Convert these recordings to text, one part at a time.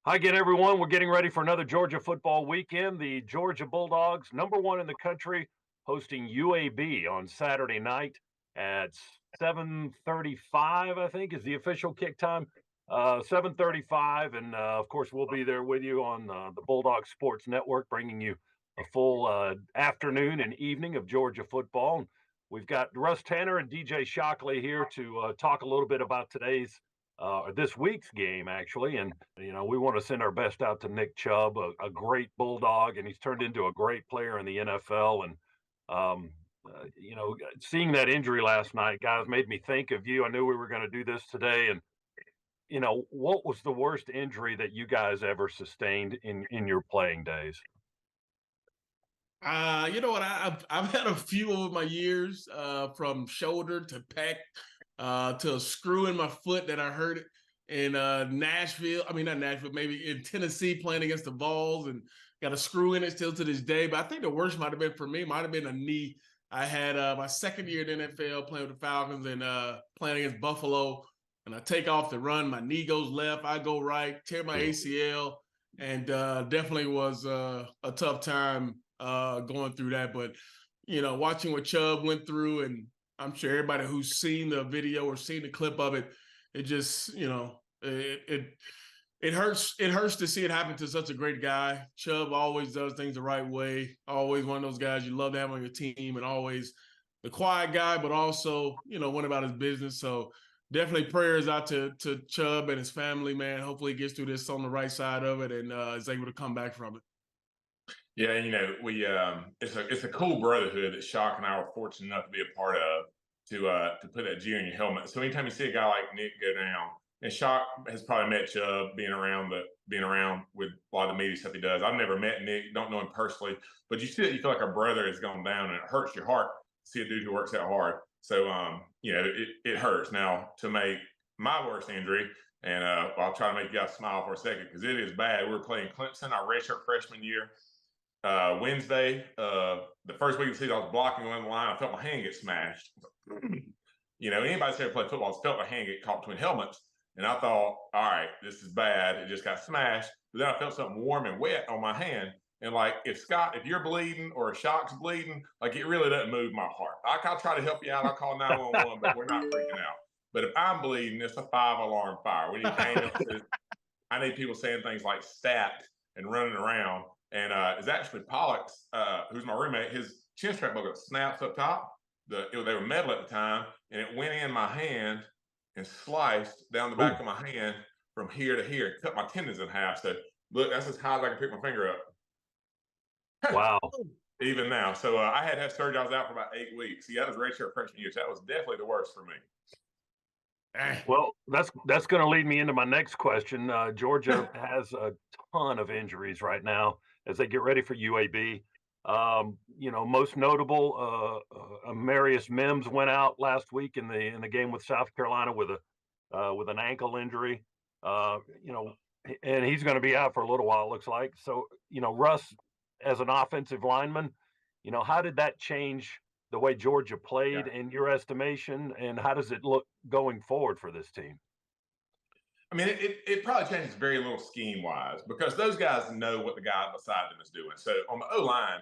Hi again, everyone. We're getting ready for another Georgia football weekend. The Georgia Bulldogs, number one in the country, hosting UAB on Saturday night at 7:35. I think is the official kick time. 7:35, and of course, we'll be there with you on the Bulldog Sports Network, bringing you a full afternoon and evening of Georgia football. We've got Russ Tanner and DJ Shockley here to talk a little bit about this week's game, actually. And, we want to send our best out to Nick Chubb, a great Bulldog, and he's turned into a great player in the NFL. And, seeing that injury last night, guys, made me think of you. I knew we were going to do this today. And, what was the worst injury that you guys ever sustained in your playing days? You know what? I've had a few over my years, from shoulder to pec, to a screw in my foot that I hurt in Nashville. I mean, not Nashville, maybe in Tennessee playing against the Vols, and got a screw in it still to this day. But I think the worst might have been for me, might have been a knee. I had my second year in the NFL playing with the Falcons and playing against Buffalo. And I take off to run, my knee goes left, I go right, tear my ACL, and definitely was a tough time going through that. But watching what Chubb went through, and I'm sure everybody who's seen the video or seen the clip of it, it just it hurts. It hurts to see it happen to such a great guy. Chubb always does things the right way. Always one of those guys you love to have on your team, and always the quiet guy, but also one about his business. So definitely prayers out to Chubb and his family, man. Hopefully he gets through this on the right side of it and is able to come back from it. Yeah, we it's a cool brotherhood that Shock and I were fortunate enough to be a part of to put that G on your helmet. So anytime you see a guy like Nick go down, and Shock has probably met Chubb being around with a lot of the media stuff he does. I've never met Nick, don't know him personally, but you see that you feel like a brother has gone down, and it hurts your heart to see a dude who works that hard. So it hurts. Now to make my worst injury, and I'll try to make you guys smile for a second because it is bad. We were playing Clemson our redshirt freshman year. Wednesday, the first week of the season, I was blocking on the line. I felt my hand get smashed. Anybody that's ever played football has felt my hand get caught between helmets. And I thought, all right, this is bad. It just got smashed. But then I felt something warm and wet on my hand. And like, if you're bleeding or a Shock's bleeding, like it really doesn't move my heart. I'll try to help you out. I'll call 911, but we're not freaking out. But if I'm bleeding, it's a 5-alarm fire. We need ambulances. I need people saying things like stat and running around. And it's actually Pollock's, who's my roommate, his chin strap buckle snaps up top. They were metal at the time, and it went in my hand and sliced down the back of my hand from here to here, cut my tendons in half. So look, that's as high as I can pick my finger up. Wow. Even now. So I had to have surgery. I was out for about 8 weeks. Yeah, that was redshirt freshman year. So that was definitely the worst for me. Well, that's going to lead me into my next question. Georgia has a ton of injuries right now as they get ready for UAB. Most notable, Marius Mims went out last week in the game with South Carolina with an ankle injury. And he's going to be out for a little while, it looks like. So, Russ, as an offensive lineman, how did that change the way Georgia played in your estimation, and how does it look going forward for this team? I mean, it probably changes very little scheme-wise because those guys know what the guy beside them is doing. So on the O-line,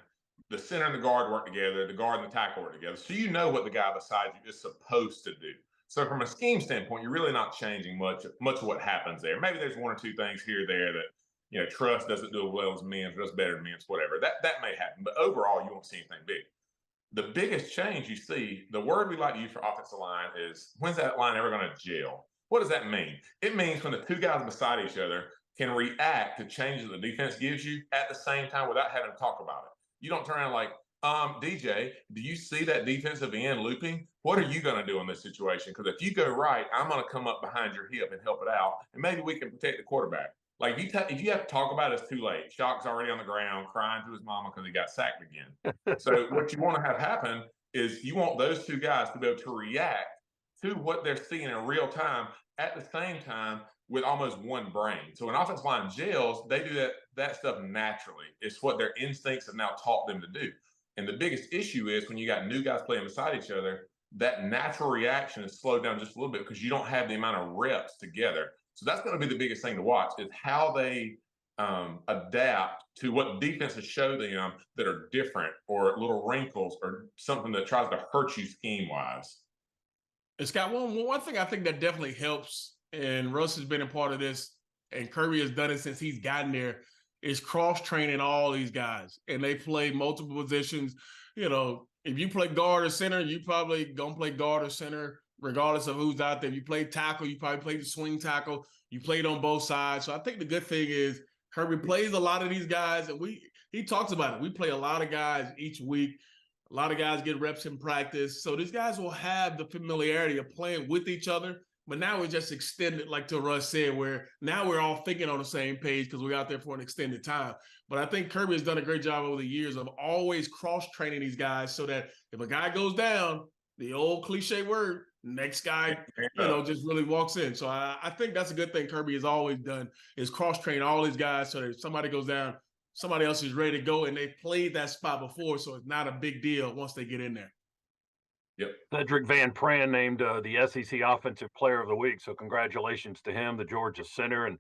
the center and the guard work together, the guard and the tackle work together. So you know what the guy beside you is supposed to do. So from a scheme standpoint, you're really not changing much of what happens there. Maybe there's one or two things here or there that, Trust doesn't do as well as Mims, does better than Mims, whatever. That may happen. But overall, you won't see anything big. The biggest change you see, the word we like to use for offensive line is, when's that line ever going to gel? What does that mean? It means when the two guys beside each other can react to changes the defense gives you at the same time without having to talk about it. You don't turn around like, DJ, do you see that defensive end looping? What are you going to do in this situation? Because if you go right, I'm going to come up behind your hip and help it out, and maybe we can protect the quarterback. Like if you have to talk about it, it's too late. Shock's already on the ground crying to his mama because he got sacked again. So what you want to have happen is you want those two guys to be able to react to what they're seeing in real time at the same time with almost one brain. So when offensive line gels, they do that stuff naturally. It's what their instincts have now taught them to do. And the biggest issue is when you got new guys playing beside each other, that natural reaction is slowed down just a little bit because you don't have the amount of reps together. So that's going to be the biggest thing to watch is how they adapt to what defenses show them that are different or little wrinkles or something that tries to hurt you scheme wise. And Scott, one thing I think that definitely helps, and Russ has been a part of this, and Kirby has done it since he's gotten there, is cross training all these guys, and they play multiple positions. You know, if you play guard or center, you probably gonna play guard or center, regardless of who's out there. If you play tackle, you probably play the swing tackle. You played on both sides, so I think the good thing is Kirby plays a lot of these guys, and he talks about it. We play a lot of guys each week. A lot of guys get reps in practice. So these guys will have the familiarity of playing with each other. But now we just extended, like to Russ said, where now we're all thinking on the same page because we're out there for an extended time. But I think Kirby has done a great job over the years of always cross-training these guys so that if a guy goes down, the old cliche word, next guy, just really walks in. So I think that's a good thing Kirby has always done is cross-train all these guys so that if somebody goes down, somebody else is ready to go, and they've played that spot before, so it's not a big deal once they get in there. Yep. Cedric Van Pran named the SEC Offensive Player of the Week, so congratulations to him, the Georgia center. And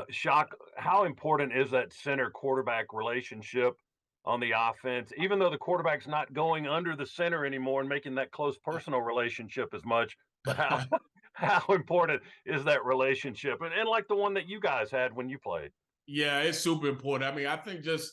Shock, how important is that center-quarterback relationship on the offense, even though the quarterback's not going under the center anymore and making that close personal relationship as much, but how important is that relationship? And like the one that you guys had when you played. Yeah, it's super important. I mean, I think just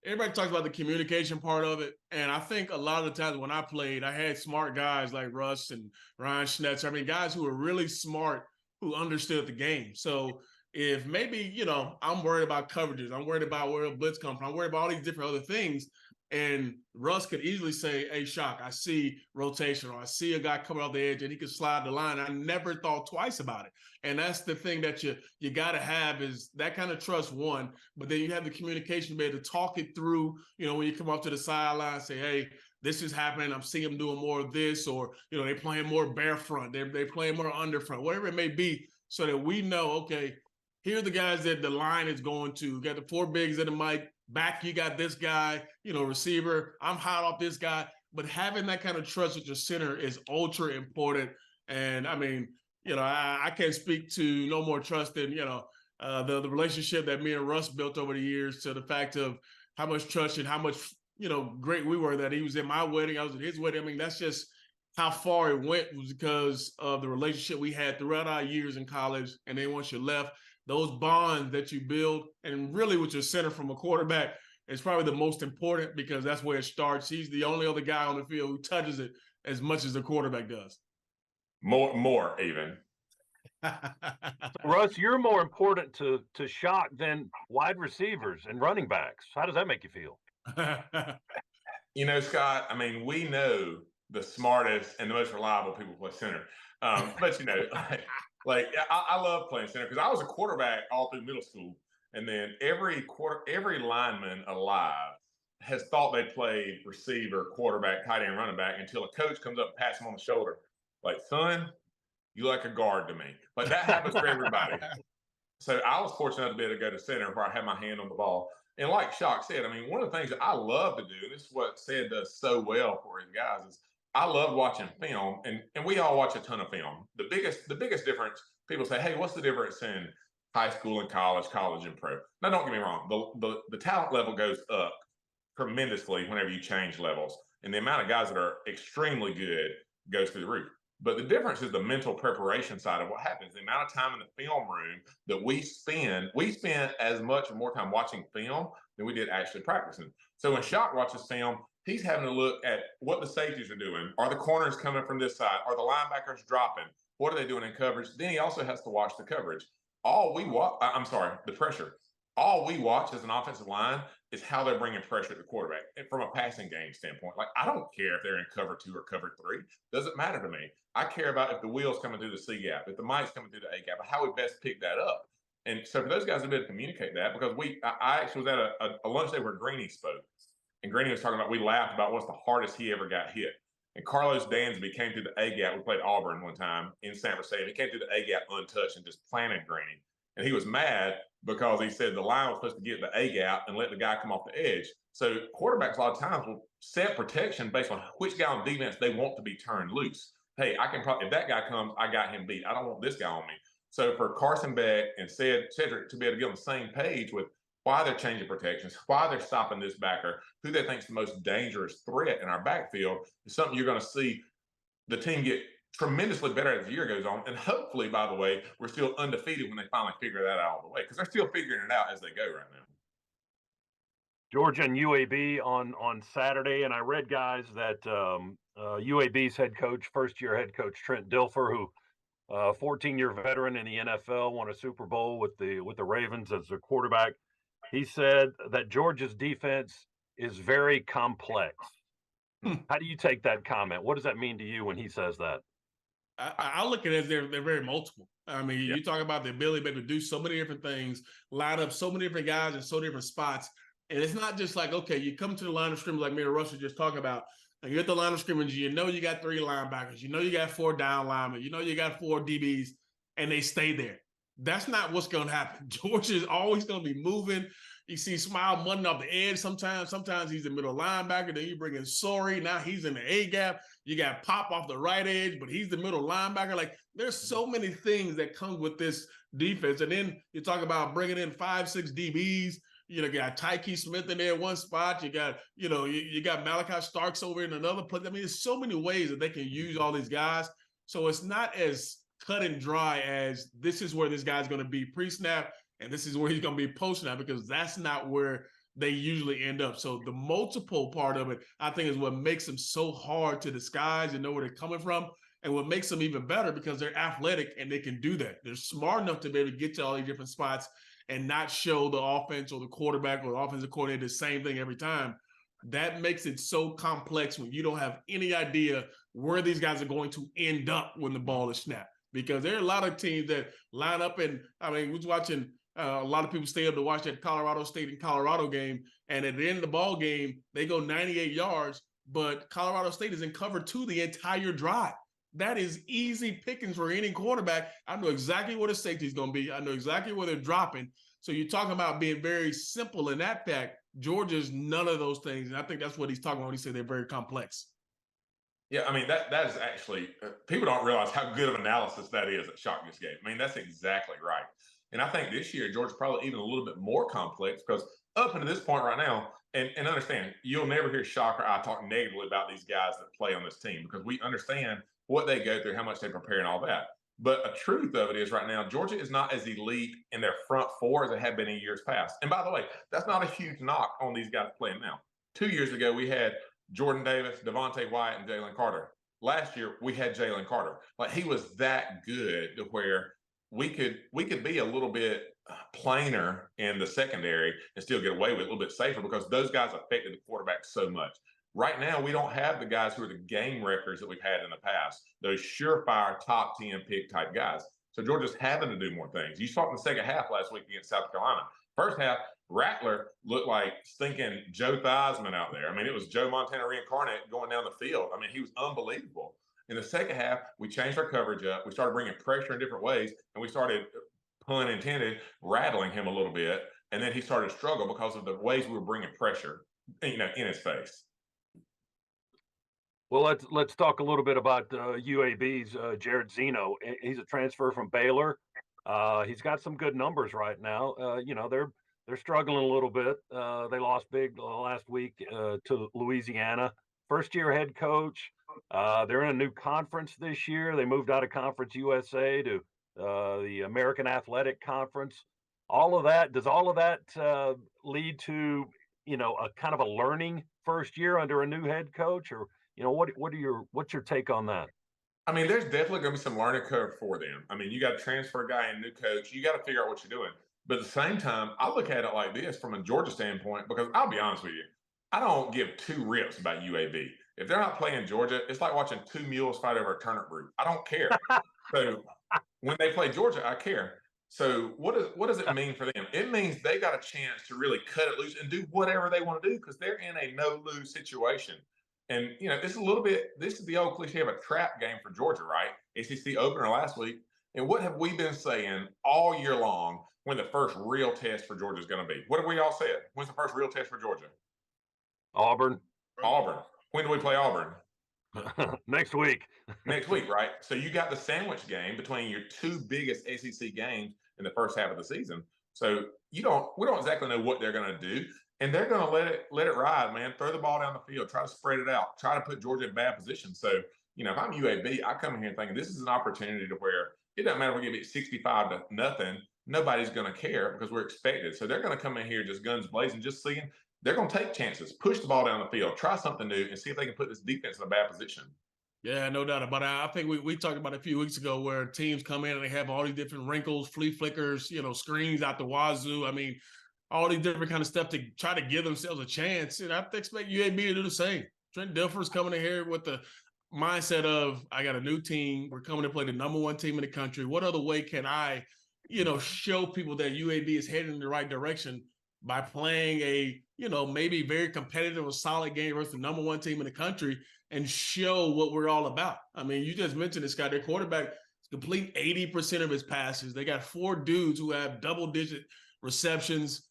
everybody talks about the communication part of it. And I think a lot of the times when I played, I had smart guys like Russ and Ryan Schnetzer. I mean, guys who were really smart, who understood the game. So if maybe, I'm worried about coverages, I'm worried about where the blitz comes from, I'm worried about all these different other things. And Russ could easily say, hey, Shock, I see rotation, or I see a guy coming off the edge and he could slide the line. I never thought twice about it. And that's the thing that you got to have is that kind of trust, one, but then you have the communication to be able to talk it through, when you come off to the sideline, say, hey, this is happening. I'm seeing them doing more of this, or, they're playing more bare front. They're playing more under front, whatever it may be, so that we know, okay, here are the guys that the line is going to. You got the four bigs at the mic. Back, you got this guy, receiver. I'm hot off this guy. But having that kind of trust with your center is ultra important. And I mean, I can't speak to no more trust than, the relationship that me and Russ built over the years, to the fact of how much trust and how much, great we were that he was in my wedding, I was at his wedding. I mean, that's just how far it went, was because of the relationship we had throughout our years in college. And then once you left, those bonds that you build, and really with your center from a quarterback, is probably the most important, because that's where it starts. He's the only other guy on the field who touches it as much as the quarterback does. More even. Russ, you're more important to Shock than wide receivers and running backs. How does that make you feel? Scott, I mean, we know the smartest and the most reliable people play center. But I love playing center because I was a quarterback all through middle school, and then every lineman alive has thought they played receiver, quarterback, tight end, running back, until a coach comes up and pats him on the shoulder, like, son, you like a guard to me. Like, that happens for everybody. So I was fortunate enough to be able to go to center where I had my hand on the ball. And like Shock said, I mean, one of the things that I love to do, and this is what Sid does so well for his guys, is I love watching film, and we all watch a ton of film. The biggest difference, people say, hey, what's the difference in high school and college and pro? Now, don't get me wrong. The talent level goes up tremendously whenever you change levels, and the amount of guys that are extremely good goes through the roof. But the difference is the mental preparation side of what happens. The amount of time in the film room that we spend as much or more time watching film than we did actually practicing. So when Shock watches film, he's having to look at what the safeties are doing. Are the corners coming from this side? Are the linebackers dropping? What are they doing in coverage? Then he also has to watch the coverage. The pressure. All we watch as an offensive line is how they're bringing pressure to the quarterback. And from a passing game standpoint, like, I don't care if they're in cover 2 or cover 3. Doesn't matter to me. I care about if the wheel's coming through the C gap, if the mic's coming through the A gap, how we best pick that up. And so for those guys to be able to communicate that, because I actually was at a lunch day where Greeny spoke. And Greeny was talking about, we laughed about what's the hardest he ever got hit. And Carlos Dansby came through the A gap. We played Auburn one time in San Francisco. He came through the A gap untouched and just planted Greeny. And he was mad because he said the line was supposed to get the A gap and let the guy come off the edge. So quarterbacks a lot of times will set protection based on which guy on defense they want to be turned loose. Hey, if that guy comes, I got him beat. I don't want this guy on me. So for Carson Beck and Cedric to be able to get on the same page with why they're changing protections, why they're stopping this backer, who they think is the most dangerous threat in our backfield, is something you're going to see the team get tremendously better as the year goes on. And hopefully, by the way, we're still undefeated when they finally figure that out all the way, because they're still figuring it out as they go right now. Georgia and UAB on Saturday, and I read, guys, that UAB's head coach, first-year head coach Trent Dilfer, who 14-year veteran in the NFL, won a Super Bowl with the Ravens as a quarterback. He said that Georgia's defense is very complex. How do you take that comment? What does that mean to you when he says that? I look at it as they're very multiple. I mean, you talk about the ability to do so many different things, line up so many different guys in so different spots. And it's not just like, okay, you come to the line of scrimmage like me and Russell just talking about, and you're at the line of scrimmage, you know you got 3 linebackers, you know you got 4 down linemen, you know you got 4 DBs, and they stay there. That's not what's going to happen. Georgia is always going to be moving. You see Smile munning off the edge sometimes. Sometimes he's the middle linebacker. Then you bring in Sorey. Now he's in the A-gap. You got Pop off the right edge, but he's the middle linebacker. Like, there's so many things that come with this defense. And then you talk about bringing in 5, 6 DBs. You know, you got Tyke Smith in there in one spot. You got, you got Malachi Starks over in another place. I mean, there's so many ways that they can use all these guys. So it's not as cut and dry as this is where this guy's going to be pre-snap and this is where he's going to be post-snap, because that's not where they usually end up. So the multiple part of it, I think, is what makes them so hard to disguise and know where they're coming from, and what makes them even better because they're athletic and they can do that. They're smart enough to be able to get to all these different spots and not show the offense or the quarterback or the offensive coordinator the same thing every time. That makes it so complex when you don't have any idea where these guys are going to end up when the ball is snapped. Because there are a lot of teams that line up, and I mean, we was watching a lot of people stay up to watch that Colorado State and Colorado game, and at the end of the ball game, they go 98 yards, but Colorado State is in cover 2 the entire drive. That is easy pickings for any quarterback. I know exactly where the safety is going to be. I know exactly where they're dropping. So you're talking about being very simple in that fact. Georgia's none of those things, and I think that's what he's talking about when he said they're very complex. Yeah, I mean, that is actually, people don't realize how good of analysis that is that Shock just gave. I mean, that's exactly right. And I think this year, Georgia's probably even a little bit more complex because up until this point right now, and understand, you'll never hear Shock or I talk negatively about these guys that play on this team because we understand what they go through, how much they prepare and all that. But a truth of it is right now, Georgia is not as elite in their front 4 as they have been in years past. And by the way, that's not a huge knock on these guys playing now. 2 years ago, we had Jordan Davis, Devontae Wyatt, and Jalen Carter. Last year, we had Jalen Carter. Like, he was that good to where we could be a little bit plainer in the secondary and still get away with it, a little bit safer because those guys affected the quarterback so much. Right now, we don't have the guys who are the game wreckers that we've had in the past, those surefire top 10 pick type guys. So Georgia's having to do more things. You saw it in the second half last week against South Carolina. First half, Rattler looked like stinking Joe Theismann out there. I mean, it was Joe Montana reincarnate going down the field. I mean, he was unbelievable. In the second half, we changed our coverage up. We started bringing pressure in different ways, and we started, pun intended, rattling him a little bit. And then he started to struggle because of the ways we were bringing pressure, in his face. Well, let's talk a little bit about UAB's Jared Zeno. He's a transfer from Baylor. He's got some good numbers right now. They're struggling a little bit. They lost big last week to Louisiana. First-year head coach. They're in a new conference this year. They moved out of Conference USA to the American Athletic Conference. Does all of that lead to a kind of a learning first year under a new head coach, or what's your take on that? I mean, there's definitely going to be some learning curve for them. I mean, you got to transfer a guy and new coach. You got to figure out what you're doing. But at the same time, I look at it like this from a Georgia standpoint, because I'll be honest with you, I don't give 2 rips about UAB. If they're not playing Georgia, it's like watching 2 mules fight over a turnip root. I don't care. So when they play Georgia, I care. So what does it mean for them? It means they got a chance to really cut it loose and do whatever they want to do because they're in a no-lose situation. And, this is the old cliche of a trap game for Georgia, right? SEC opener last week. And what have we been saying all year long when the first real test for Georgia is going to be? What have we all said? When's the first real test for Georgia? Auburn. When do we play Auburn? Next week. Next week, right? So you got the sandwich game between your two biggest SEC games in the first half of the season. So we don't exactly know what they're going to do, and they're going to let it ride, man. Throw the ball down the field, try to spread it out, try to put Georgia in bad position. So if I'm UAB, I come in here thinking this is an opportunity to where it doesn't matter if we get beat 65-0, nobody's going to care because we're expected. So they're going to come in here just guns blazing, just seeing they're going to take chances, push the ball down the field, try something new, and see if they can put this defense in a bad position. Yeah, no doubt about it. I think we talked about it a few weeks ago where teams come in and they have all these different wrinkles, flea flickers, screens out the wazoo. I mean, all these different kind of stuff to try to give themselves a chance. And I expect UAB to do the same. Trent Dilfer's coming in here with the mindset of, I got a new team. We're coming to play the #1 team in the country. What other way can I, show people that UAB is heading in the right direction by playing a, maybe very competitive or solid game versus the #1 team in the country and show what we're all about. I mean, you just mentioned this guy, their quarterback complete 80% of his passes. They got 4 dudes who have double-digit receptions.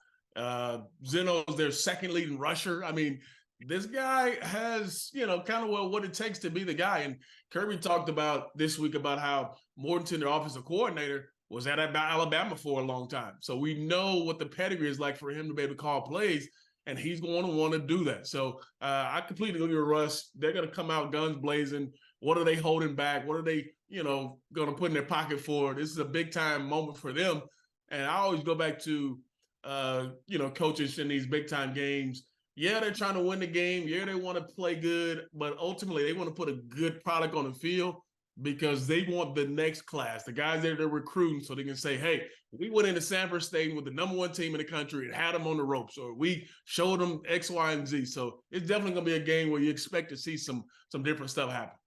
Zeno's their second leading rusher. I mean, this guy has, kind of what it takes to be the guy. And Kirby talked about this week about how Mortensen, their offensive coordinator, was at Alabama for a long time. So we know what the pedigree is like for him to be able to call plays, and he's going to want to do that. So I completely agree with Russ. They're going to come out guns blazing. What are they holding back? What are they, going to put in their pocket for? This is a big-time moment for them. And I always go back to, coaches in these big-time games. Yeah, they're trying to win the game. Yeah, they want to play good. But ultimately, they want to put a good product on the field because they want the next class, the guys that they're recruiting, so they can say, hey, we went into Sanford Stadium with the #1 team in the country and had them on the ropes, or we showed them X, Y, and Z. So it's definitely going to be a game where you expect to see some different stuff happen.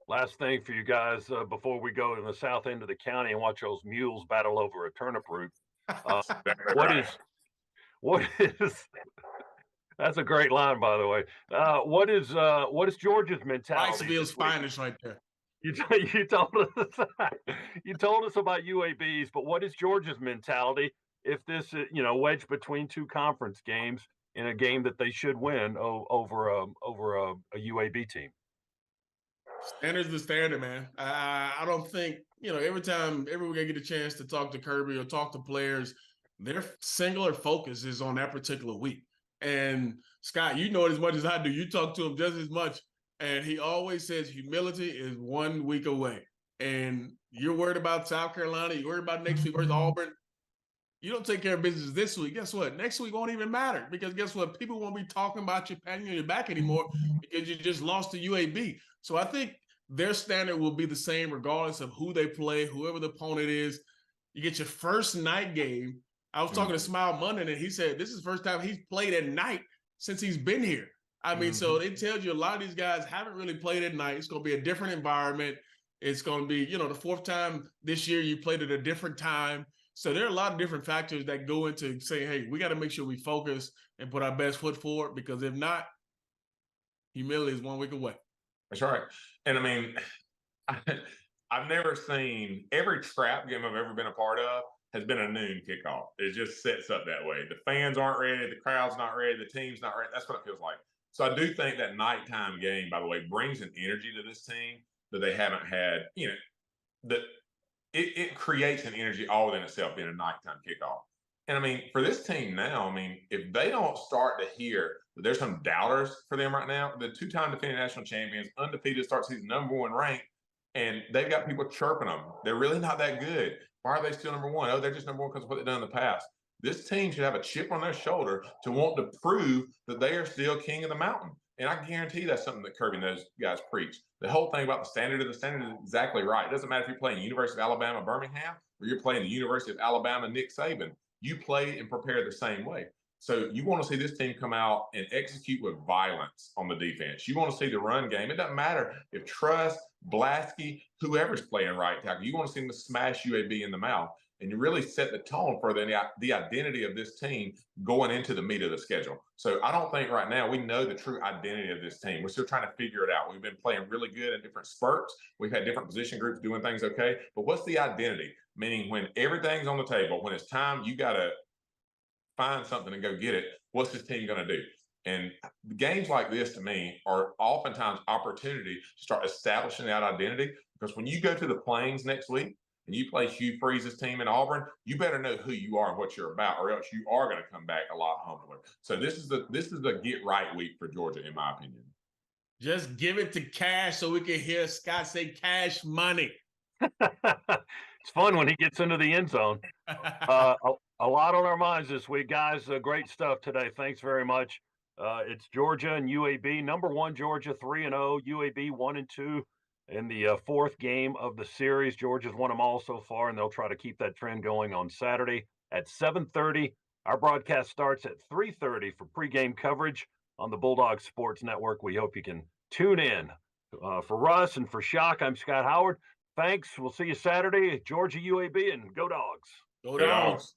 Last thing for you guys before we go to the south end of the county and watch those mules battle over a turnip root. What is that's a great line, by the way. What is Georgia's mentality? Riceville's finest right there. You told us you told us about UAB's, but what is Georgia's mentality if this wedged between 2 conference games in a game that they should win over a UAB team? Standard's the standard, man. I don't think, every time everyone get a chance to talk to Kirby or talk to players, their singular focus is on that particular week. And Scott, you know it as much as I do. You talk to him just as much. And he always says humility is 1 week away. And you're worried about South Carolina. You're worried about next week versus Auburn. You don't take care of business this week. Guess what? Next week won't even matter because guess what? People won't be talking about you, patting you on your back anymore because you just lost to UAB. So I think their standard will be the same regardless of who they play, whoever the opponent is. You get your first night game. I was talking to Smile Monday, and he said this is the first time he's played at night since he's been here. I mean, so it tells you a lot of these guys haven't really played at night. It's going to be a different environment. It's going to be, the 4th time this year you played at a different time. So there are a lot of different factors that go into saying, hey, we got to make sure we focus and put our best foot forward because if not, humility is 1 week away. That's right. And I mean, I've never seen every trap game I've ever been a part of has been a noon kickoff. It just sets up that way. The fans aren't ready. The crowd's not ready. The team's not ready. That's what it feels like. So I do think that nighttime game, by the way, brings an energy to this team that they haven't had. That it creates an energy all within itself being a nighttime kickoff. And I mean, for this team now, I mean, if they don't start to hear that there's some doubters for them right now, the 2-time defending national champions, undefeated, start season #1 ranked, and they've got people chirping them. They're really not that good. Why are they still #1? Oh, they're just #1 because of what they've done in the past. This team should have a chip on their shoulder to want to prove that they are still king of the mountain. And I guarantee that's something that Kirby and those guys preach. The whole thing about the standard is exactly right. It doesn't matter if you're playing University of Alabama, Birmingham, or you're playing the University of Alabama, Nick Saban. You play and prepare the same way. So you want to see this team come out and execute with violence on the defense. You want to see the run game. It doesn't matter if Truss, Blasky, whoever's playing right tackle. You want to see them to smash UAB in the mouth. And you really set the tone for the identity of this team going into the meat of the schedule. So I don't think right now we know the true identity of this team. We're still trying to figure it out. We've been playing really good in different spurts. We've had different position groups doing things okay. But what's the identity? Meaning when everything's on the table, when it's time, you got to find something and go get it. What's this team going to do? And games like this, to me, are oftentimes opportunity to start establishing that identity. Because when you go to the Plains next week and you play Hugh Freeze's team in Auburn, you better know who you are and what you're about, or else you are going to come back a lot humbler. So this is the get right week for Georgia, in my opinion. Just give it to Cash so we can hear Scott say Cash money. It's fun when he gets into the end zone. A lot on our minds this week, guys. Great stuff today. Thanks very much. It's Georgia and UAB. Number one, Georgia 3-0. UAB 1-2 in the fourth game of the series. Georgia's won them all so far, and they'll try to keep that trend going on Saturday at 7:30. Our broadcast starts at 3:30 for pregame coverage on the Bulldog Sports Network. We hope you can tune in. For Russ and for Shock, I'm Scott Howard. Thanks. We'll see you Saturday. Georgia UAB, and go Dogs. Go Dogs.